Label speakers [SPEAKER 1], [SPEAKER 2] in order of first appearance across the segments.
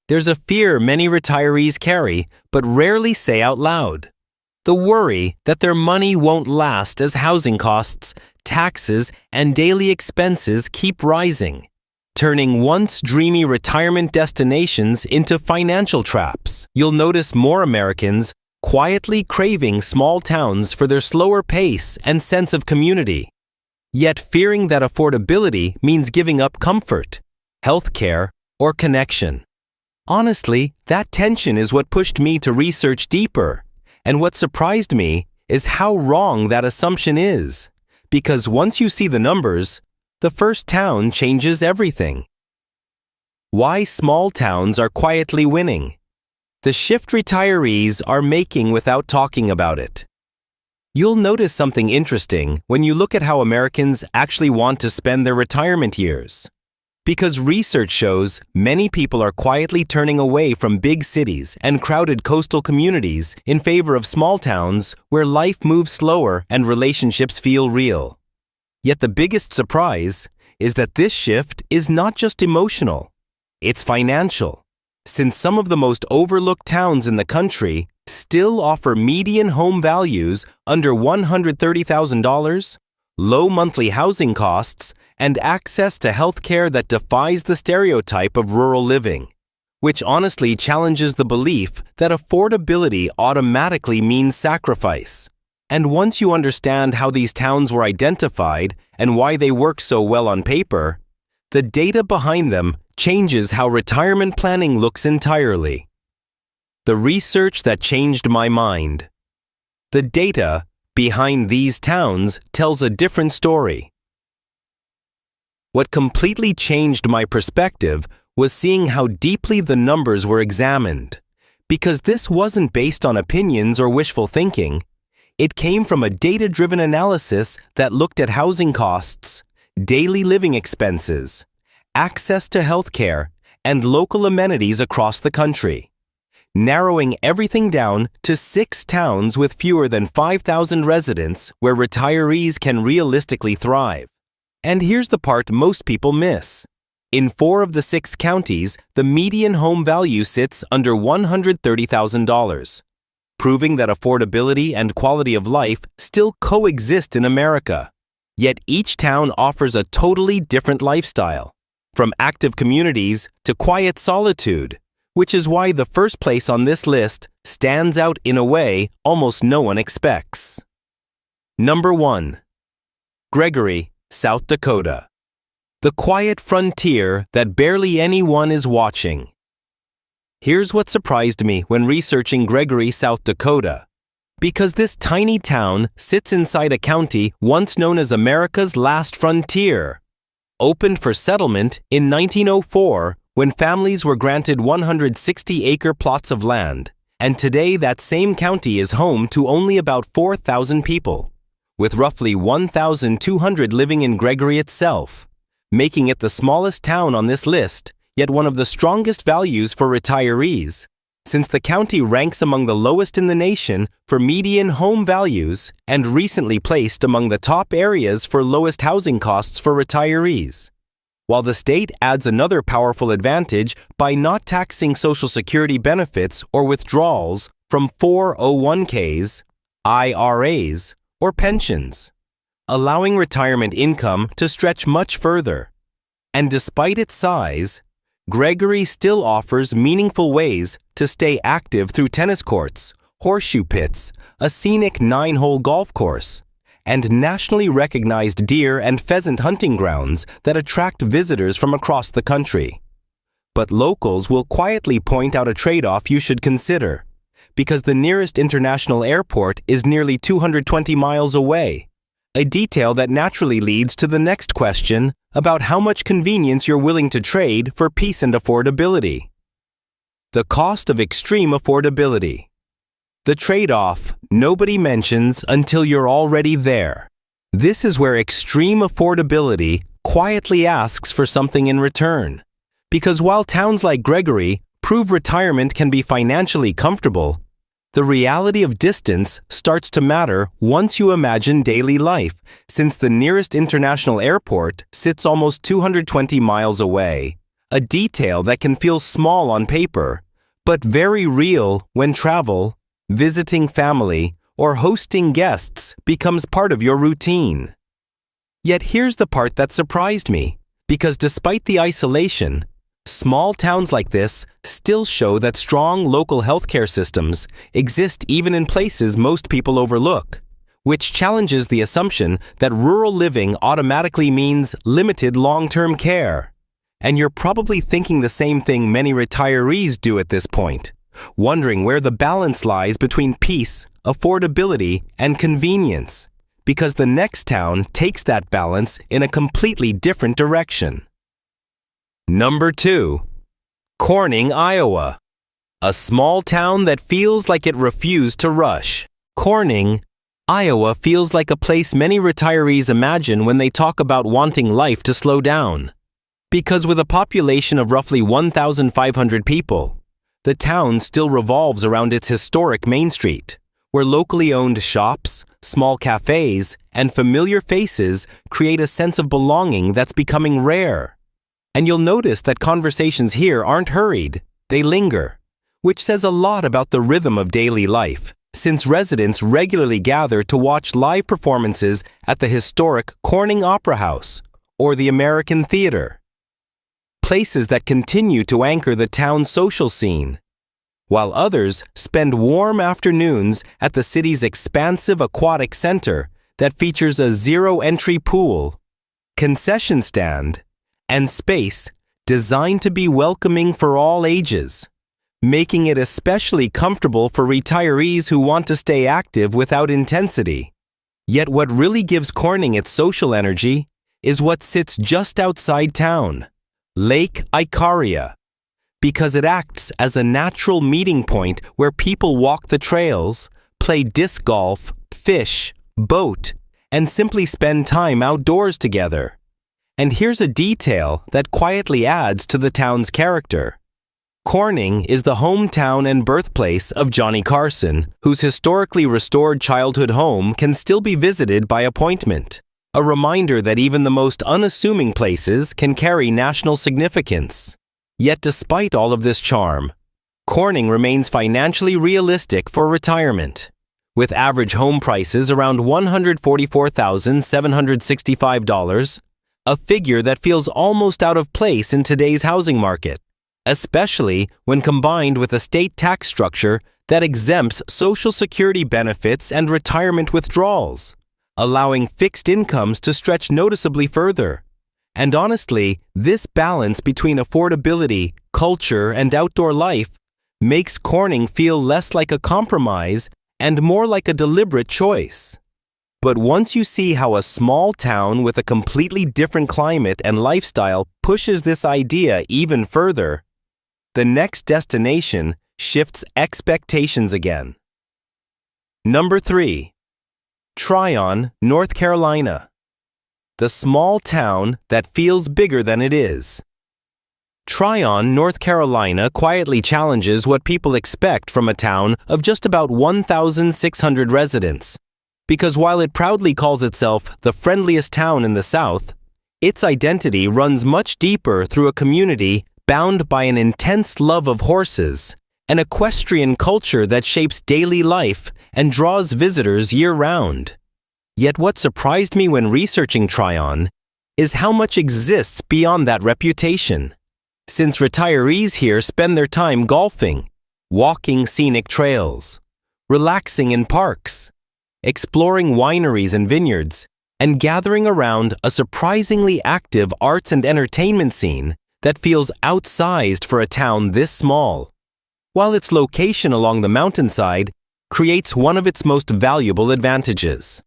[SPEAKER 1] There's a fear many retirees carry, but rarely say out loud. The worry that their money won't last as housing costs, taxes, and daily expenses keep rising, turning once dreamy retirement destinations into financial traps. You'll notice more Americans quietly craving small towns for their slower pace and sense of community, yet fearing that affordability means giving up comfort, healthcare, or connection. Honestly, that tension is what pushed me to research deeper, and what surprised me is how wrong that assumption is, because once you see the numbers, the first town changes everything. Why small towns are quietly winning. The shift retirees are making without talking about it. You'll notice something interesting when you look at how Americans actually want to spend their retirement years. Because research shows many people are quietly turning away from big cities and crowded coastal communities in favor of small towns where life moves slower and relationships feel real. Yet the biggest surprise is that this shift is not just emotional, it's financial. Since some of the most overlooked towns in the country still offer median home values under $130,000, low monthly housing costs, and access to healthcare that defies the stereotype of rural living, which honestly challenges the belief that affordability automatically means sacrifice. And once you understand how these towns were identified and why they work so well on paper, the data behind them changes how retirement planning looks entirely. The research that changed my mind. The data behind these towns tells a different story. What completely changed my perspective was seeing how deeply the numbers were examined. Because this wasn't based on opinions or wishful thinking, it came from a data-driven analysis that looked at housing costs, daily living expenses, access to healthcare, and local amenities across the country, narrowing everything down to 6 towns with fewer than 5,000 residents where retirees can realistically thrive. And here's the part most people miss. In 4 of the 6 counties, the median home value sits under $130,000, proving that affordability and quality of life still coexist in America. Yet each town offers a totally different lifestyle, from active communities to quiet solitude, which is why the first place on this list stands out in a way almost no one expects. Number 1. Gregory, South Dakota. The quiet frontier that barely anyone is watching. Here's what surprised me when researching Gregory, South Dakota. Because this tiny town sits inside a county once known as America's last frontier. Opened for settlement in 1904 when families were granted 160-acre plots of land, and today that same county is home to only about 4,000 people, with roughly 1,200 living in Gregory itself, making it the smallest town on this list, yet one of the strongest values for retirees, since the county ranks among the lowest in the nation for median home values and recently placed among the top areas for lowest housing costs for retirees. While the state adds another powerful advantage by not taxing Social Security benefits or withdrawals from 401ks, IRAs, or pensions, allowing retirement income to stretch much further. And despite its size, Gregory still offers meaningful ways to stay active through tennis courts, horseshoe pits, a scenic 9-hole golf course, and nationally recognized deer and pheasant hunting grounds that attract visitors from across the country. But locals will quietly point out a trade-off you should consider, because the nearest international airport is nearly 220 miles away, a detail that naturally leads to the next question about how much convenience you're willing to trade for peace and affordability. The cost of extreme affordability. The trade-off nobody mentions until you're already there. This is where extreme affordability quietly asks for something in return. Because while towns like Gregory prove retirement can be financially comfortable, the reality of distance starts to matter once you imagine daily life, since the nearest international airport sits almost 220 miles away, a detail that can feel small on paper, but very real when travel, visiting family, or hosting guests becomes part of your routine. Yet here's the part that surprised me, because despite the isolation, small towns like this still show that strong local healthcare systems exist even in places most people overlook, which challenges the assumption that rural living automatically means limited long-term care. And you're probably thinking the same thing many retirees do at this point, wondering where the balance lies between peace, affordability, and convenience, because the next town takes that balance in a completely different direction. Number 2. Corning, Iowa. A small town that feels like it refused to rush. Corning, Iowa feels like a place many retirees imagine when they talk about wanting life to slow down. Because with a population of roughly 1,500 people, the town still revolves around its historic Main Street, where locally owned shops, small cafes, and familiar faces create a sense of belonging that's becoming rare. And you'll notice that conversations here aren't hurried, they linger, which says a lot about the rhythm of daily life, since residents regularly gather to watch live performances at the historic Corning Opera House or the American Theater, places that continue to anchor the town's social scene, while others spend warm afternoons at the city's expansive aquatic center that features a zero-entry pool, concession stand, and space designed to be welcoming for all ages, making it especially comfortable for retirees who want to stay active without intensity. Yet what really gives Corning its social energy is what sits just outside town, Lake Ikaria, because it acts as a natural meeting point where people walk the trails, play disc golf, fish, boat, and simply spend time outdoors together. And here's a detail that quietly adds to the town's character. Corning is the hometown and birthplace of Johnny Carson, whose historically restored childhood home can still be visited by appointment. A reminder that even the most unassuming places can carry national significance. Yet despite all of this charm, Corning remains financially realistic for retirement, with average home prices around $144,765, a figure that feels almost out of place in today's housing market, especially when combined with a state tax structure that exempts Social Security benefits and retirement withdrawals, allowing fixed incomes to stretch noticeably further. And honestly, this balance between affordability, culture, and outdoor life makes Corning feel less like a compromise and more like a deliberate choice. But once you see how a small town with a completely different climate and lifestyle pushes this idea even further, the next destination shifts expectations again. Number 3. Tryon, North Carolina. The small town that feels bigger than it is. Tryon, North Carolina quietly challenges what people expect from a town of just about 1,600 residents. Because while it proudly calls itself the friendliest town in the South, its identity runs much deeper through a community bound by an intense love of horses, an equestrian culture that shapes daily life and draws visitors year-round. Yet what surprised me when researching Tryon is how much exists beyond that reputation, since retirees here spend their time golfing, walking scenic trails, relaxing in parks, exploring wineries and vineyards, and gathering around a surprisingly active arts and entertainment scene that feels outsized for a town this small, while its location along the mountainside creates one of its most valuable advantages: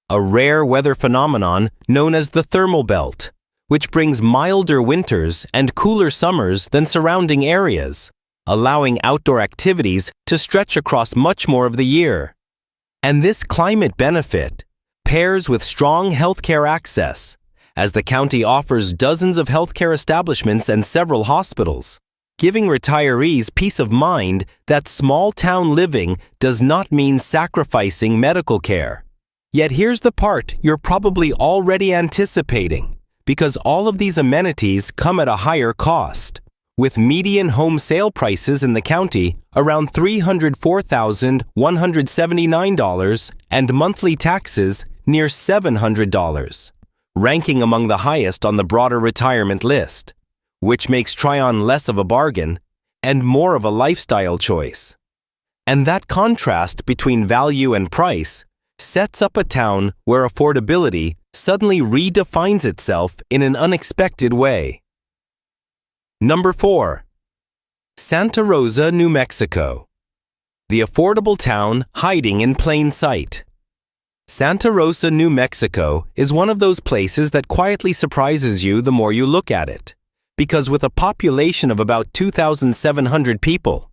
[SPEAKER 1] a rare weather phenomenon known as the thermal belt, which brings milder winters and cooler summers than surrounding areas, allowing outdoor activities to stretch across much more of the year. And this climate benefit pairs with strong healthcare access, as the county offers dozens of healthcare establishments and several hospitals, giving retirees peace of mind that small-town living does not mean sacrificing medical care. Yet here's the part you're probably already anticipating, because all of these amenities come at a higher cost, with median home sale prices in the county around $304,179 and monthly taxes near $700, ranking among the highest on the broader retirement list, which makes Tryon less of a bargain and more of a lifestyle choice. And that contrast between value and price sets up a town where affordability suddenly redefines itself in an unexpected way. Number 4. Santa Rosa, New Mexico. The affordable town hiding in plain sight. Santa Rosa, New Mexico is one of those places that quietly surprises you the more you look at it, because with a population of about 2,700 people,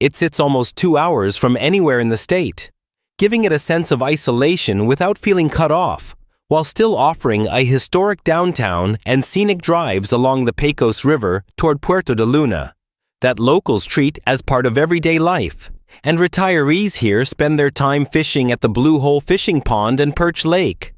[SPEAKER 1] it sits almost 2 hours from anywhere in the state, giving it a sense of isolation without feeling cut off, while still offering a historic downtown and scenic drives along the Pecos River toward Puerto de Luna that locals treat as part of everyday life, and retirees here spend their time fishing at the Blue Hole Fishing Pond and Perch Lake,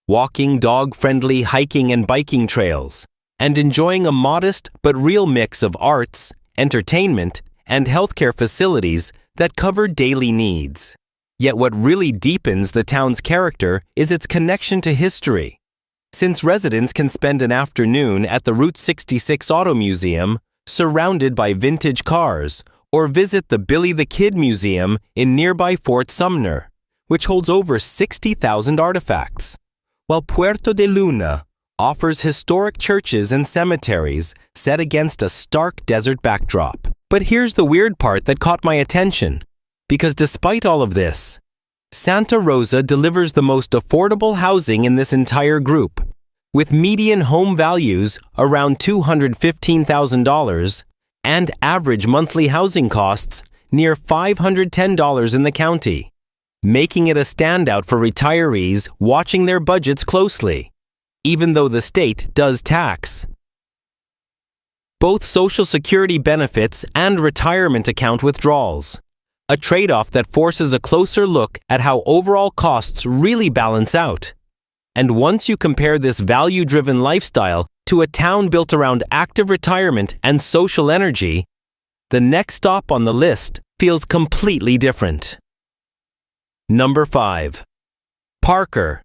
[SPEAKER 1] walking dog-friendly hiking and biking trails, and enjoying a modest but real mix of arts, entertainment, and healthcare facilities that cover daily needs. Yet what really deepens the town's character is its connection to history. Since residents can spend an afternoon at the Route 66 Auto Museum, surrounded by vintage cars, or visit the Billy the Kid Museum in nearby Fort Sumner, which holds over 60,000 artifacts, while Puerto de Luna offers historic churches and cemeteries set against a stark desert backdrop. But here's the weird part that caught my attention, because despite all of this, Santa Rosa delivers the most affordable housing in this entire group, with median home values around $215,000 and average monthly housing costs near $510 in the county, making it a standout for retirees watching their budgets closely, even though the state does tax both Social Security benefits and retirement account withdrawals, a trade-off that forces a closer look at how overall costs really balance out. And once you compare this value-driven lifestyle to a town built around active retirement and social energy, the next stop on the list feels completely different. Number 5. Parker,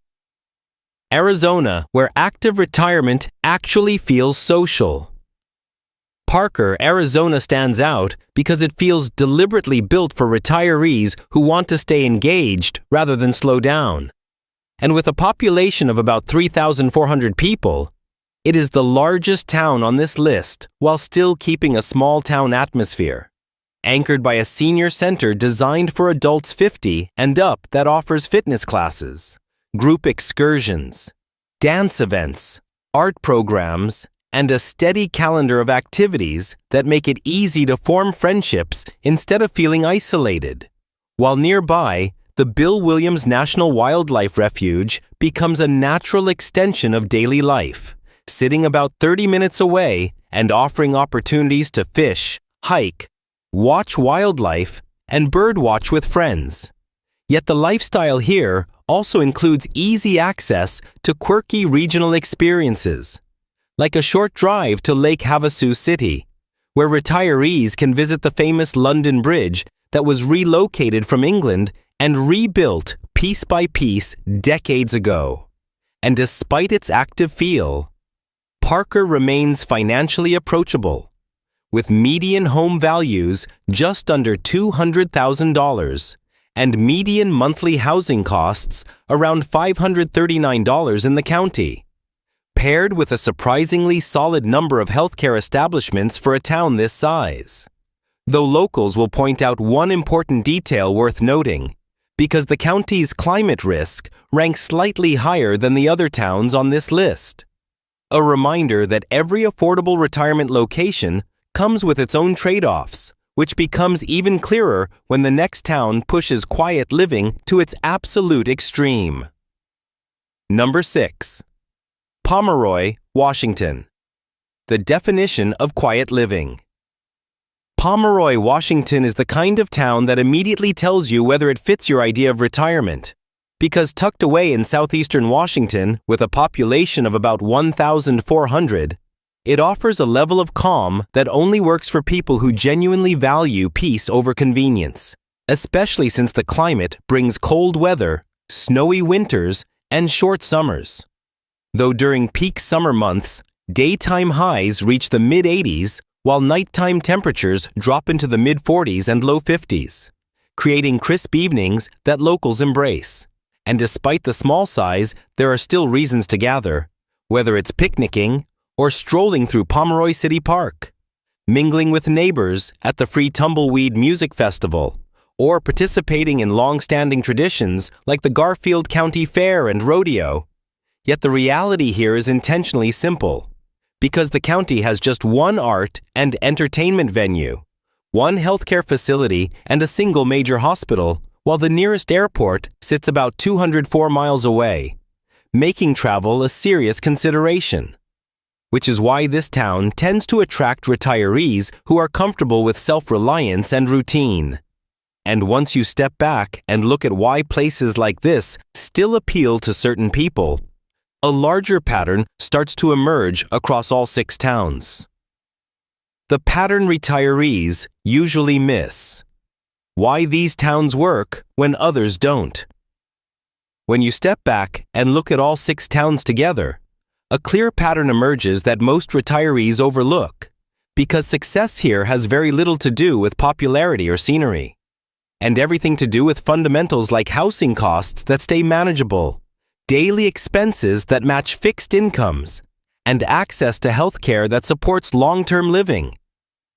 [SPEAKER 1] Arizona, where active retirement actually feels social. Parker, Arizona stands out because it feels deliberately built for retirees who want to stay engaged rather than slow down. And with a population of about 3,400 people, it is the largest town on this list while still keeping a small town atmosphere, anchored by a senior center designed for adults 50 and up that offers fitness classes, group excursions, dance events, art programs, and a steady calendar of activities that make it easy to form friendships instead of feeling isolated. While nearby, the Bill Williams National Wildlife Refuge becomes a natural extension of daily life, sitting about 30 minutes away and offering opportunities to fish, hike, watch wildlife, and birdwatch with friends. Yet the lifestyle here also includes easy access to quirky regional experiences, like a short drive to Lake Havasu City, where retirees can visit the famous London Bridge that was relocated from England and rebuilt piece by piece decades ago. And despite its active feel, Parker remains financially approachable, with median home values just under $200,000 and median monthly housing costs around $539 in the county, paired with a surprisingly solid number of healthcare establishments for a town this size. Though locals will point out one important detail worth noting, because the county's climate risk ranks slightly higher than the other towns on this list. A reminder that every affordable retirement location comes with its own trade-offs, which becomes even clearer when the next town pushes quiet living to its absolute extreme. Number 6. Pomeroy, Washington. The definition of quiet living. Pomeroy, Washington is the kind of town that immediately tells you whether it fits your idea of retirement. Because tucked away in southeastern Washington, with a population of about 1,400, it offers a level of calm that only works for people who genuinely value peace over convenience, especially since the climate brings cold weather, snowy winters, and short summers. Though during peak summer months, daytime highs reach the mid-80s, while nighttime temperatures drop into the mid-40s and low 50s, creating crisp evenings that locals embrace. And despite the small size, there are still reasons to gather, whether it's picnicking or strolling through Pomeroy City Park, mingling with neighbors at the Free Tumbleweed Music Festival, or participating in long-standing traditions like the Garfield County Fair and Rodeo. Yet the reality here is intentionally simple, because the county has just one art and entertainment venue, one healthcare facility, and a single major hospital, while the nearest airport sits about 204 miles away, making travel a serious consideration. Which is why this town tends to attract retirees who are comfortable with self-reliance and routine. And once you step back and look at why places like this still appeal to certain people, a larger pattern starts to emerge across all 6 towns. The pattern retirees usually miss. Why these towns work when others don't. When you step back and look at all 6 towns together, a clear pattern emerges that most retirees overlook, because success here has very little to do with popularity or scenery, and everything to do with fundamentals like housing costs that stay manageable, daily expenses that match fixed incomes, and access to health care that supports long-term living.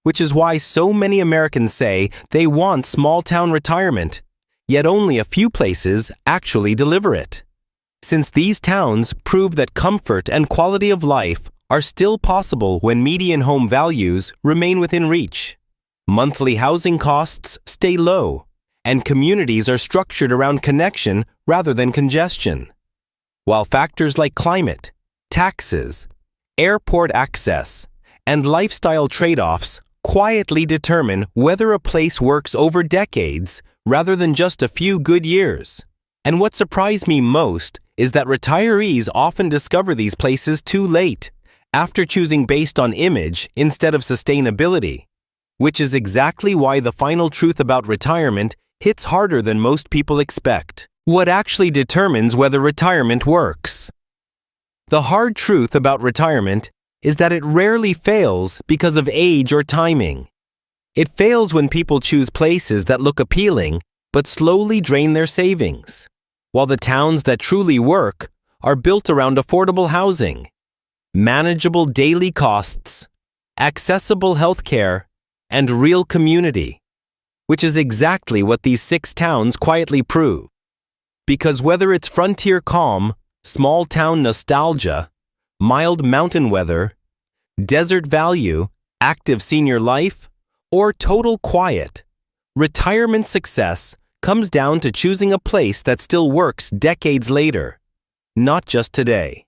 [SPEAKER 1] Which is why so many Americans say they want small-town retirement, yet only a few places actually deliver it. Since these towns prove that comfort and quality of life are still possible when median home values remain within reach, monthly housing costs stay low, and communities are structured around connection rather than congestion. While factors like climate, taxes, airport access, and lifestyle trade-offs quietly determine whether a place works over decades rather than just a few good years. And what surprised me most is that retirees often discover these places too late, after choosing based on image instead of sustainability, which is exactly why the final truth about retirement hits harder than most people expect. What actually determines whether retirement works? The hard truth about retirement is that it rarely fails because of age or timing. It fails when people choose places that look appealing but slowly drain their savings, while the towns that truly work are built around affordable housing, manageable daily costs, accessible health care, and real community, which is exactly what these 6 towns quietly prove. Because whether it's frontier calm, small-town nostalgia, mild mountain weather, desert value, active senior life, or total quiet, retirement success comes down to choosing a place that still works decades later, not just today.